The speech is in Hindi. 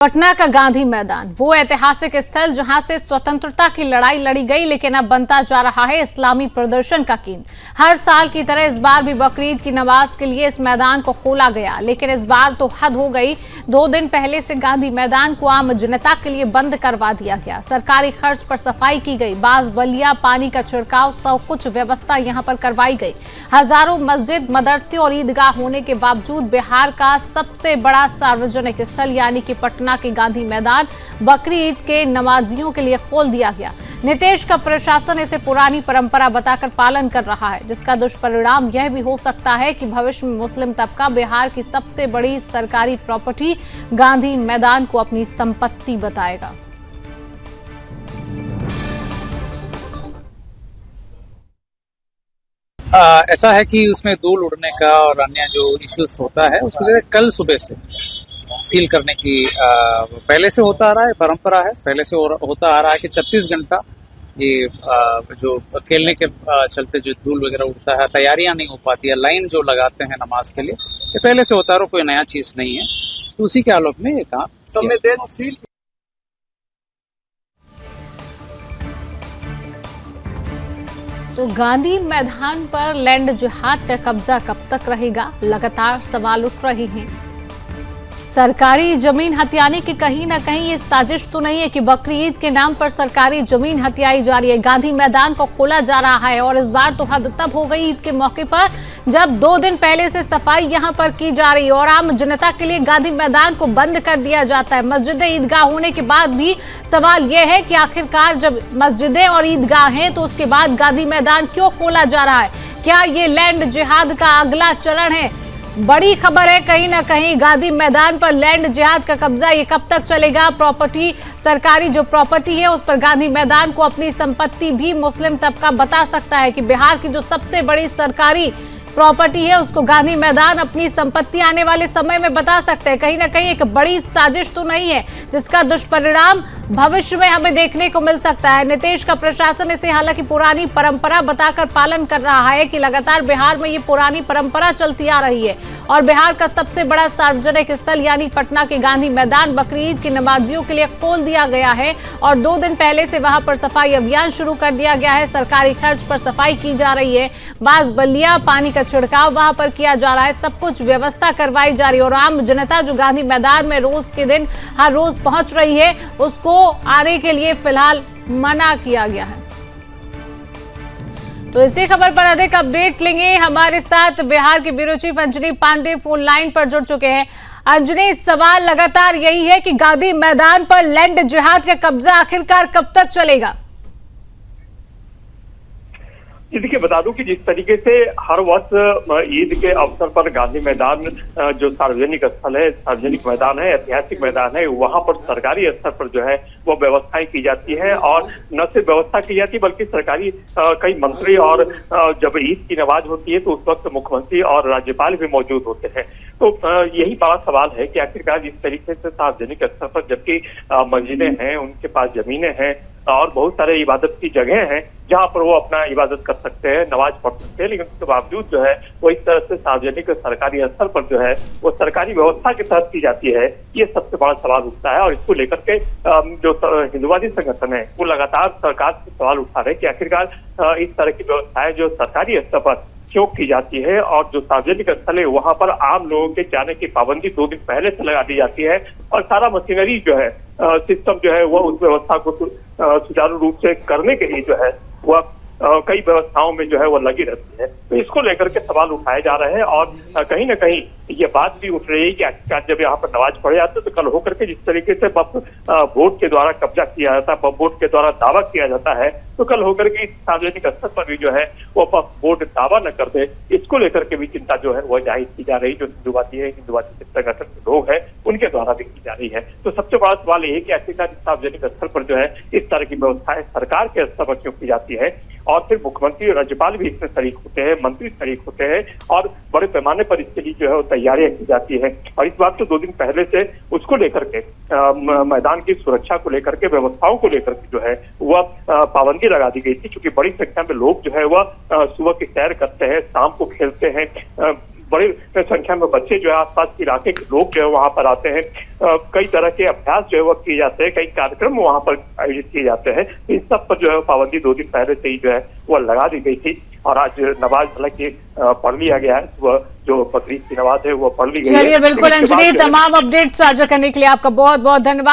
पटना का गांधी मैदान वो ऐतिहासिक स्थल जहां से स्वतंत्रता की लड़ाई लड़ी गई, लेकिन अब बनता जा रहा है इस्लामी प्रदर्शन का केंद्र। हर साल की तरह इस बार भी बकरीद की नमाज के लिए इस मैदान को खोला गया, लेकिन इस बार तो हद हो गई। 2 दिन पहले से गांधी मैदान को आम जनता के लिए बंद करवा दिया गया। सरकारी खर्च पर सफाई की गई, बाज बल्लियां, पानी का छिड़काव, सब कुछ व्यवस्था यहां पर करवाई गई। हजारों मस्जिद, मदरसे और ईदगाह होने के बावजूद बिहार का सबसे बड़ा सार्वजनिक स्थल यानी कि पटना के गांधी मैदान बकरी ईद के नमाजियों के लिए खोल दिया गया। नीतीश का प्रशासन इसे पुरानी परंपरा बताकर पालन कर रहा है, जिसका दुष्परिणाम यह भी हो सकता है कि भविष्य में मुस्लिम तबका बिहार की सबसे बड़ी सरकारी प्रॉपर्टी गांधी मैदान को अपनी संपत्ति बताएगा। ऐसा है कि उसमें धूल उड़ने का और अन्य जो इश्यूज होता है उसको जैसे कल सुबह से सील करने की पहले से होता आ रहा है, परंपरा है, पहले से होता आ रहा है कि 36 घंटा ये जो खेलने के चलते जो धूल वगैरह उड़ता है, तैयारियां नहीं हो पाती है, लाइन जो लगाते हैं नमाज के लिए, ये पहले से होता आ रहा, कोई नया चीज नहीं है। तो उसी के आलोक में ये काम संवेदनशील। तो गांधी मैदान पर लैंड जिहाद का कब्जा कब तक रहेगा, लगातार सवाल उठ रहे हैं। सरकारी जमीन हथियाने की कहीं ना कहीं ये साजिश तो नहीं है कि बकरी ईद के नाम पर सरकारी जमीन हथियाई जा रही है। गांधी मैदान को खोला जा रहा है और इस बार तो हद तब हो गई ईद के मौके पर जब 2 दिन पहले से सफाई यहां पर की जा रही है और आम जनता के लिए गांधी मैदान को बंद कर दिया जाता है। मस्जिदें, ईदगाह होने के बाद भी सवाल यह है कि आखिरकार जब मस्जिदें और ईदगाह हैं तो उसके बाद गांधी मैदान क्यों खोला जा रहा है? क्या ये लैंड जिहाद का अगला चरण है? बड़ी खबर है कहीं ना कहीं गांधी मैदान पर लैंड जिहाद का कब्जा ये कब तक चलेगा? प्रॉपर्टी, सरकारी जो प्रॉपर्टी है उस पर गांधी मैदान को अपनी संपत्ति भी मुस्लिम तबका बता सकता है कि बिहार की जो सबसे बड़ी सरकारी प्रॉपर्टी है उसको गांधी मैदान अपनी संपत्ति आने वाले समय में बता सकते हैं। कहीं ना कहीं एक बड़ी साजिश तो नहीं है जिसका दुष्परिणाम भविष्य में हमें देखने को मिल सकता है। नीतीश का प्रशासन इसे हालांकि पुरानी परंपरा बताकर पालन कर रहा है कि लगातार बिहार में ये पुरानी परंपरा चलती आ रही है और बिहार का सबसे बड़ा सार्वजनिक स्थल यानी पटना के गांधी मैदान बकरी ईद के नमाजियों के लिए खोल दिया गया है और 2 दिन पहले से वहां पर सफाई अभियान शुरू कर दिया गया है। सरकारी खर्च पर सफाई की जा रही है, बाज बल्लियां, पानी का छिड़काव वहां पर किया जा रहा है, सब कुछ व्यवस्था करवाई जा रही है और आम जनता जो गांधी मैदान में रोज के दिन हर रोज पहुंच रही है उसको आने के लिए फिलहाल मना किया गया है। तो इसी खबर पर अधिक अपडेट लेंगे। हमारे साथ बिहार के bureau chief Anjani Pandey phone line पर जुड़ चुके हैं। अंजनी, सवाल लगातार यही है कि गांधी मैदान पर लैंड जिहाद का कब्जा आखिरकार कब तक चलेगा? देखिए, बता दूं कि जिस तरीके से हर वर्ष ईद के अवसर पर गांधी मैदान जो सार्वजनिक स्थल है, सार्वजनिक मैदान है, ऐतिहासिक मैदान है, वहां पर सरकारी स्तर पर जो है वो व्यवस्थाएं की जाती है और न सिर्फ व्यवस्था की जाती है बल्कि सरकारी कई मंत्री और जब ईद की नमाज होती है तो उस वक्त मुख्यमंत्री और राज्यपाल भी मौजूद होते हैं। तो यही बड़ा सवाल है कि आखिरकार जिस तरीके से सार्वजनिक स्तर पर जबकि मस्जिदें हैं, उनके पास जमीनें हैं और बहुत सारे इबादत की जगह हैं जहां पर वो अपना इबादत कर सकते हैं, नमाज पढ़ सकते हैं, लेकिन उसके बावजूद जो है वो इस तरह से सार्वजनिक सरकारी स्तर पर जो है वो सरकारी व्यवस्था के तहत की जाती है, ये सबसे बड़ा सवाल उठता है। और इसको लेकर के जो हिंदुवादी संगठन है वो लगातार सरकार से सवाल उठा रहे हैं कि आखिरकार इस तरह की व्यवस्थाएं जो सरकारी स्तर पर क्यों की जाती है और जो सार्वजनिक स्थल है वहां पर आम लोगों के जाने की पाबंदी 2 दिन पहले से लगा दी जाती है और सारा मशीनरी जो है सिस्टम जो है वो उस व्यवस्था को सुचारू रूप से करने के लिए जो है वह कई व्यवस्थाओं में जो है वो लगी रहती है। तो इसको लेकर के सवाल उठाए जा रहे हैं और कहीं ना कहीं ये बात भी उठ रही है कि आखिरकार जब यहाँ पर नमाज पढ़े जाते तो कल होकर के जिस तरीके से वोट के द्वारा कब्जा किया जाता है, वोट के द्वारा दावा किया जाता है, तो कल होकर के सार्वजनिक स्तर पर भी जो है वो वोट दावा न कर दे, इसको लेकर के भी चिंता जो है वह जाहिर की जा रही, जो हिंदुवादी संगठन के लोग हैं उनके द्वारा भी की जा रही है। तो सबसे बड़ा सवाल ये है कि आखिरकार सार्वजनिक स्तर पर जो है इस तरह की व्यवस्थाएं सरकार के स्तर पर क्यों की जाती है और फिर मुख्यमंत्री और राज्यपाल भी इसमें शरीक होते हैं, मंत्री शरीक होते हैं और बड़े पैमाने पर इसके लिए जो है वो तैयारियां की जाती है। और इस बात को 2 दिन पहले से उसको लेकर के मैदान की सुरक्षा को लेकर के, व्यवस्थाओं को लेकर के जो है वह पाबंदी लगा दी गई थी, क्योंकि बड़ी संख्या में लोग जो है वह सुबह की सैर करते हैं, शाम को खेलते हैं, बड़ी संख्या में बच्चे जो है आसपास के इलाके के लोग जो है वहां पर आते हैं। कई तरह के अभ्यास जो है वो किए जाते हैं, कई कार्यक्रम वहां पर आयोजित किए जाते हैं। इन सब पर जो है पाबंदी 2 दिन पहले से ही जो है वो लगा दी गई थी और आज नमाज हालांकि पढ़ लिया गया है। वह जो बकरीद की नमाज है वो पढ़ ली गई है। चलिए बिल्कुल अंजलि, तमाम अपडेट साझा करने के लिए आपका बहुत बहुत धन्यवाद।